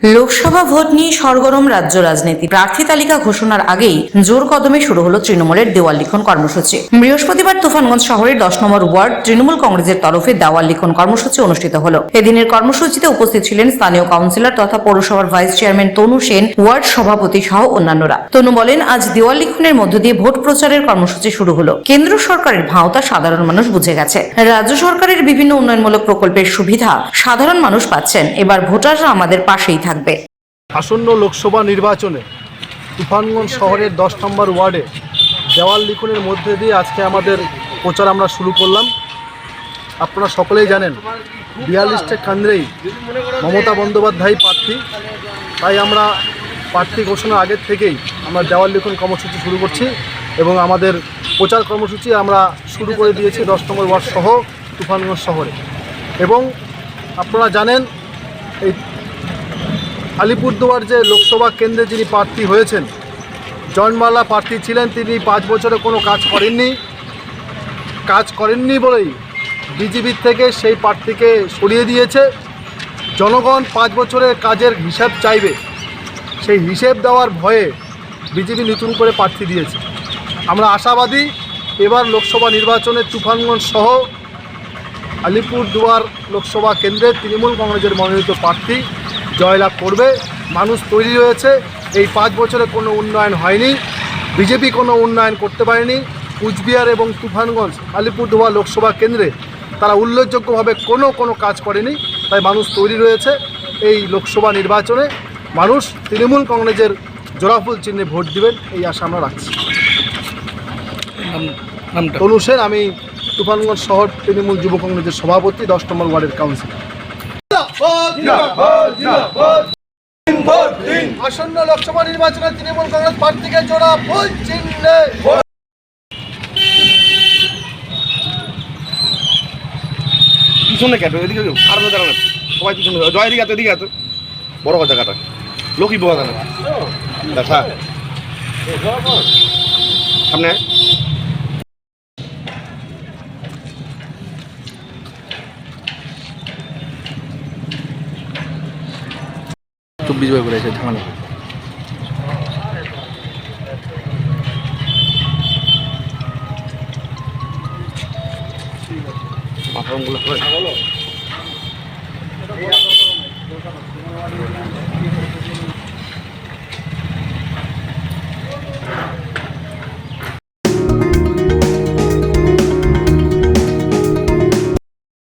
Lok Sabha vote নিয়ে সরগরম রাজ্য রাজনীতি। প্রার্থী তালিকা ঘোষণার আগেই জোর কদমে শুরু হলো তৃণমূলের দেওয়াল লিখন কর্মসূচি। বৃহস্পতিবার তুফানগঞ্জ শহরের 10 নম্বর ওয়ার্ড তৃণমূল কংগ্রেসের তরফে দেওয়াল লিখন কর্মসূচি অনুষ্ঠিত হলো। এদিনের কর্মসূচিতে উপস্থিত ছিলেন স্থানীয় কাউন্সিলর তথা পৌরসভার ভাইস চেয়ারম্যান তনু সেন, ওয়ার্ড সভাপতি সহ অন্যান্যরা। তনু বলেন, আজ দেওয়াল লিখনের মধ্য দিয়ে ভোট প্রচারের কর্মসূচি শুরু হলো। কেন্দ্র সরকারের ভাওতা সাধারণ মানুষ বুঝে গেছে। রাজ্য সরকারের বিভিন্ন উন্নয়নমূলক প্রকল্পের সুবিধা সাধারণ মানুষ পাচ্ছেন। এবার ভোটাররা আমাদের পাশেই থাকবে। আসন্ন লোকসভা নির্বাচনে তুফানগঞ্জ শহরের 10 নম্বর ওয়ার্ডে দেওয়াল লিখনের মধ্যে দিয়ে আজকে আমাদের প্রচার আমরা শুরু করলাম। আপনারা সকলেই জানেন 42টে কেন্দ্রেই মমতা বন্দ্যোপাধ্যায় প্রার্থী, তাই আমরা প্রার্থী ঘোষণার আগের থেকেই আমরা দেওয়াল লিখন কর্মসূচি শুরু করছি এবং আমাদের প্রচার কর্মসূচি আমরা শুরু করে দিয়েছি 10 নম্বর ওয়ার্ড সহ তুফানগঞ্জ শহরে। এবং আপনারা জানেন এই আলিপুরদুয়ার যে লোকসভা কেন্দ্রে যিনি প্রার্থী হয়েছেন, জয়নবালা প্রার্থী ছিলেন, তিনি 5 বছরে কোনো কাজ করেননি বলেই বিজেপির থেকে সেই প্রার্থীকে সরিয়ে দিয়েছে। জনগণ 5 বছরের কাজের হিসাব চাইবে, সেই হিসেব দেওয়ার ভয়ে বিজেপি নতুন করে প্রার্থী দিয়েছে। আমরা আশাবাদী এবার লোকসভা নির্বাচনে তুফানগঞ্জ সহ আলিপুরদুয়ার লোকসভা কেন্দ্রে তৃণমূল কংগ্রেসের মনোনীত প্রার্থী জয়লাভ করবে। মানুষ তৈরি রয়েছে। এই 5 বছরে কোনো উন্নয়ন হয়নি, বিজেপি কোনো উন্নয়ন করতে পারেনি। কুচবিহার এবং তুফানগঞ্জ আলিপুরদুয়ার লোকসভা কেন্দ্রে তারা উল্লেখযোগ্যভাবে কোনো কাজ করেনি। তাই মানুষ তৈরি রয়েছে। এই লোকসভা নির্বাচনে মানুষ তৃণমূল কংগ্রেসের জোড়াফুল চিহ্নে ভোট দিবেন, এই আশা আমরা রাখছি। তনু সেন, আমি তুফানগঞ্জ শহর তৃণমূল যুব কংগ্রেসের সভাপতি, 10 নম্বর ওয়ার্ডের কাউন্সিলর। আসন্ন লোকসভা নির্বাচনে তৃণমূল কংগ্রেস প্রার্থীকে জোড়া ফুল চিহ্নে। পিছনে কেটো, এদিকে আর দাঁড়ানো সবাই পিছনে, জয় এদিকে এত, এদিকে এত বড় কথা কাটা লোকই বোয়া দাঁড়ানো দেখা সামনে। 24 বার করেছে ঝামেলা। মাথাগুলো